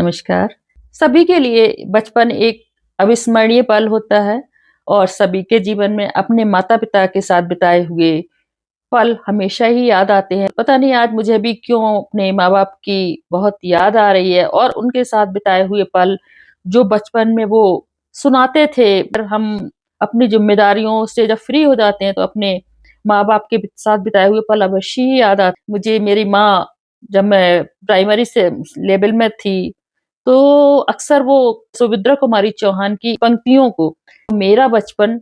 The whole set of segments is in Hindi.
नमस्कार। सभी के लिए बचपन एक अविस्मरणीय पल होता है और सभी के जीवन में अपने माता-पिता के साथ बिताए हुए पल हमेशा ही याद आते हैं। पता नहीं आज मुझे भी क्यों अपने माँ-बाप की बहुत याद आ रही है और उनके साथ बिताए हुए पल जो बचपन में वो सुनाते थे, पर हम अपनी ज़िम्मेदारियों से जब फ्री हो जाते हैं तो अपने माँ-बाप के साथ बिताए हुए पल अवश्य ही याद आते हैं। मुझे मेरी माँ जब मैं प्राइमरी से लेवल में थी तो अक्सर वो सुभद्रा कुमारी चौहान की पंक्तियों को मेरा बचपन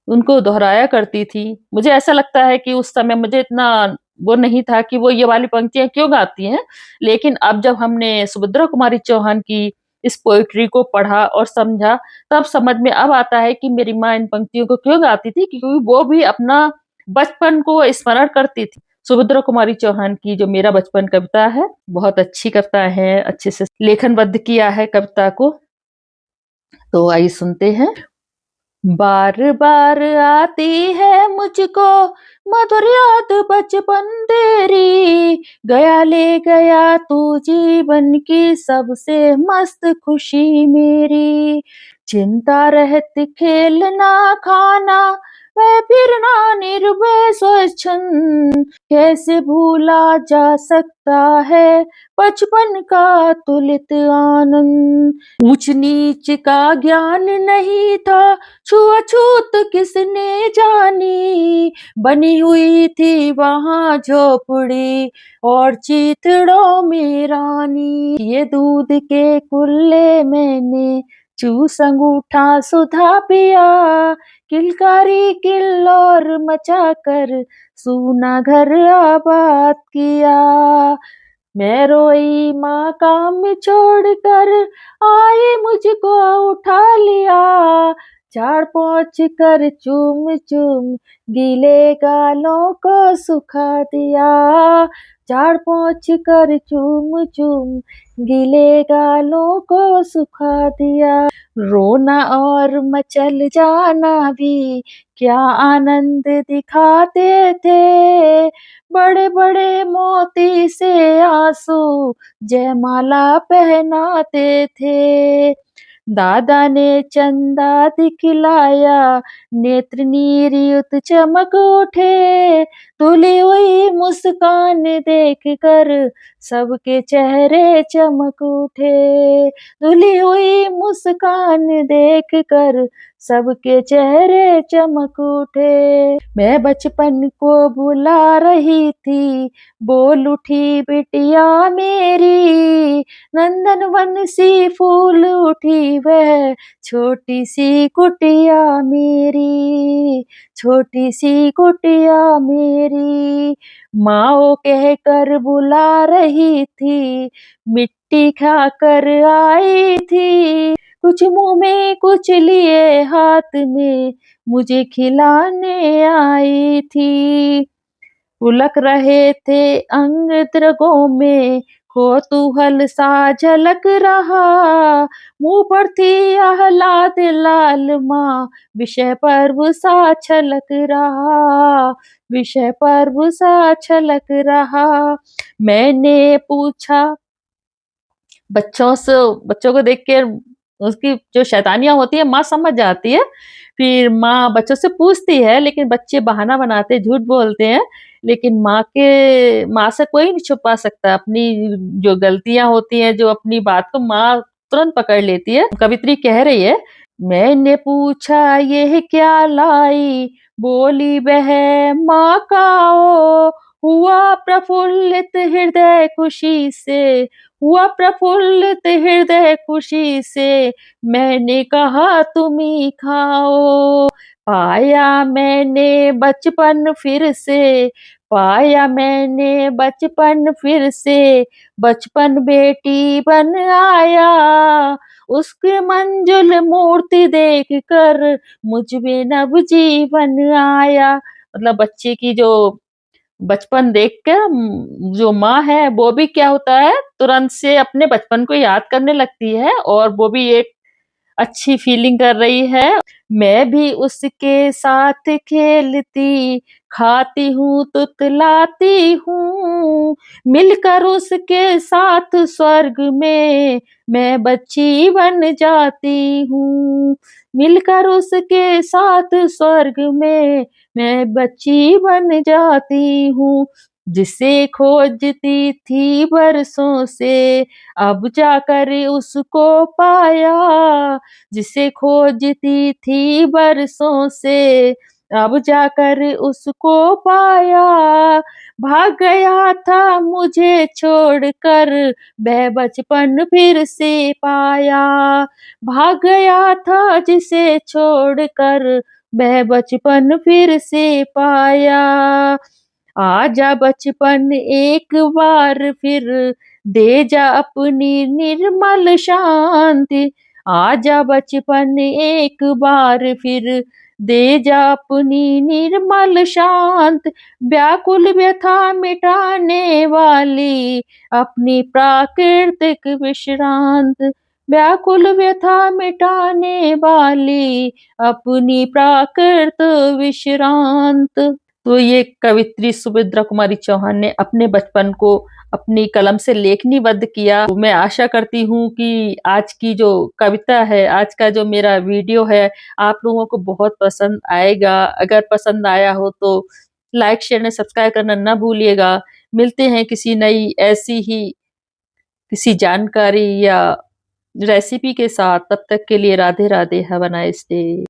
उनको दोहराया करती थी। मुझे ऐसा लगता है कि उस समय मुझे इतना वो नहीं था कि वो ये वाली पंक्तियाँ क्यों गाती हैं। लेकिन अब जब हमने सुभद्रा कुमारी चौहान की इस पोएट्री को पढ़ा और समझा, तब समझ में अब आता है कि मेरी माँ इन पंक्तियों को क्यों गाती थी, क्योंकि वो भी अपना बचपन को स्मरण करती थी। सुभद्रा कुमारी चौहान की जो मेरा बचपन कविता है, बहुत अच्छी कविता है, अच्छे से लेखनबद्ध किया है कविता को। तो आइए सुनते हैं। बार-बार आती है मुझको मधुर याद बचपन तेरी, गया ले गया तू जीवन की सबसे मस्त खुशी मेरी। चिंता रहती खेलना खाना वह फिरना निर्भय स्वच्छंद, कैसे भूला जा सकता है बचपन का तुलित आनंद। ऊंच नीच का ज्ञान नहीं था, छुआछूत किसने जानी, बनी हुई थी वहां झोपड़ी और चीथड़ों में रानी। ये दूध के कुल्ले मैंने चूस अंगूठा सुधा पिया, किलकारी किल्लोर मचा कर सूना घर आबाद किया। मैं रोई माँ काम छोड़कर आई मुझको उठा लिया, झाड़ पोंछ कर चूम चूम गीले गालों को सुखा दिया। झाड़ पोंछ कर चूम चूम गीले गालों को सुखा दिया। रोना और मचल जाना भी क्या आनंद दिखाते थे, बड़े बड़े मोती से आंसू जयमाला पहनाते थे। दादा ने चंदा दिखलाया, नेत्र नीरियुत चमक उठे, धुली हुई मुस्कान देख कर सबके चेहरे चमक उठे। धुली हुई मुस्कान देख कर सबके चेहरे चमक उठे। मैं बचपन को बुला रही थी, बोल उठी बिटिया मेरी, नंदन सी फूल उठी वह छोटी सी कुटिया मेरी, छोटी सी कुटिया मेरी। माँ कह कर बुला रही थी, मिट्टी खा कर आई थी, कुछ मुंह में कुछ लिए हाथ में मुझे खिलाने आई थी। उलक रहे थे अंग द्रगों में कौतूहल सा झलक रहा, मुंह पर थी आह्लाद लाल माँ विषय पर्व सा छलक रहा, विषय पर्व सा छलक रहा। मैंने पूछा बच्चों को देख के उसकी जो शैतानियाँ होती है माँ समझ जाती है। फिर माँ बच्चों से पूछती है, लेकिन बच्चे बहाना बनाते, झूठ बोलते हैं। लेकिन माँ से कोई नहीं छुपा सकता अपनी जो गलतियाँ होती हैं, जो अपनी बात को माँ तुरंत पकड़ लेती है। कवित्री कह रही है, मैंने पूछा यह क्या लाई, बोली वह माँ का ओ, हुआ प्रफुल्लित हृदय खुशी से, हुआ प्रफुल्लित हृदय खुशी से, मैंने कहा तुम ही खाओ। पाया मैंने बचपन फिर से, पाया मैंने बचपन फिर से, बचपन बेटी बन आया, उसकी मंजुल मूर्ति देख कर मुझ में नव जीवन आया। मतलब बच्चे की जो बचपन देख कर जो माँ है वो भी क्या होता है, तुरंत से अपने बचपन को याद करने लगती है और वो भी एक अच्छी फीलिंग कर रही है। मैं भी उसके साथ खेलती, खाती हूँ, तुतलाती हूँ, मिलकर उसके साथ स्वर्ग में मैं बच्ची बन जाती हूँ। मिलकर उसके साथ स्वर्ग में मैं बच्ची बन जाती हूँ। जिसे खोजती थी बरसों से, अब जाकर उसको पाया। जिसे खोजती थी बरसों से, अब जाकर उसको पाया। भाग गया था मुझे छोड़कर, वह बचपन फिर से पाया। भाग गया था जिसे छोड़कर, वह बचपन फिर से पाया। आजा बचपन एक बार फिर, दे जा अपनी निर्मल शांति। आजा बचपन एक बार फिर, दे जा अपनी निर्मल शांत। व्याकुल व्यथा मिटाने वाली, अपनी प्राकृतिक विश्रांत। व्याकुल व्यथा मिटाने वाली, अपनी प्राकृत विश्रांत। तो ये कवित्री सुमित्रा कुमारी चौहान ने अपने बचपन को अपनी कलम से लेखनीबद्ध किया। तो मैं आशा करती हूँ कि आज की जो कविता है, आज का जो मेरा वीडियो है, आप लोगों को बहुत पसंद आएगा। अगर पसंद आया हो तो लाइक, शेयर एंड सब्सक्राइब करना ना भूलिएगा। मिलते हैं किसी नई ऐसी ही किसी जानकारी या रेसिपी के साथ। तब तक के लिए Radhe Radhe, have a nice day.